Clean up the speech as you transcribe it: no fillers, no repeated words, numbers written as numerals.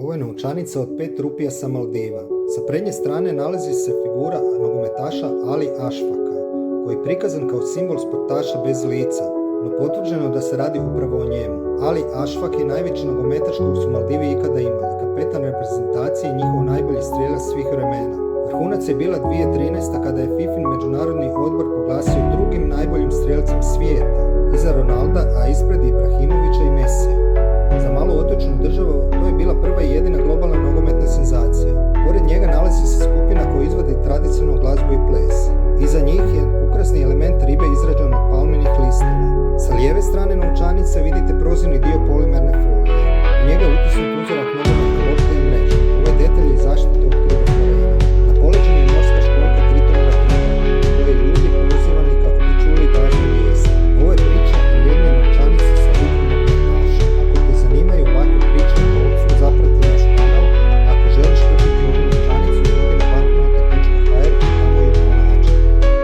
Ovo je novčanica od 5 rupija sa Maldiva. Sa prednje strane nalazi se figura nogometaša Ali Ashfaka, koji je prikazan kao simbol sportaša bez lica, no potvrđeno da se radi upravo o njemu. Ali Ashfak je najveći nogometaš kog su Maldivi ikada imali, kapetan reprezentacije i njihov najbolji strelac svih vremena. Vrhunac je bila 2013. kada je FIFIN međunarodni odbor proglasio drugim najboljim strelcem svijeta, iza Ronalda, a ispred Ibrahimovića i Mesija. Za malu otočnu državu to je bila prva i jedina globalna nogometna senzacija. Pored njega nalazi se skupina koja izvodi tradicionalnu glazbu i ples. Iza njih je ukrasni element ribe izrađen od palminih listova. Sa lijeve strane novčanice vidite prozirni dio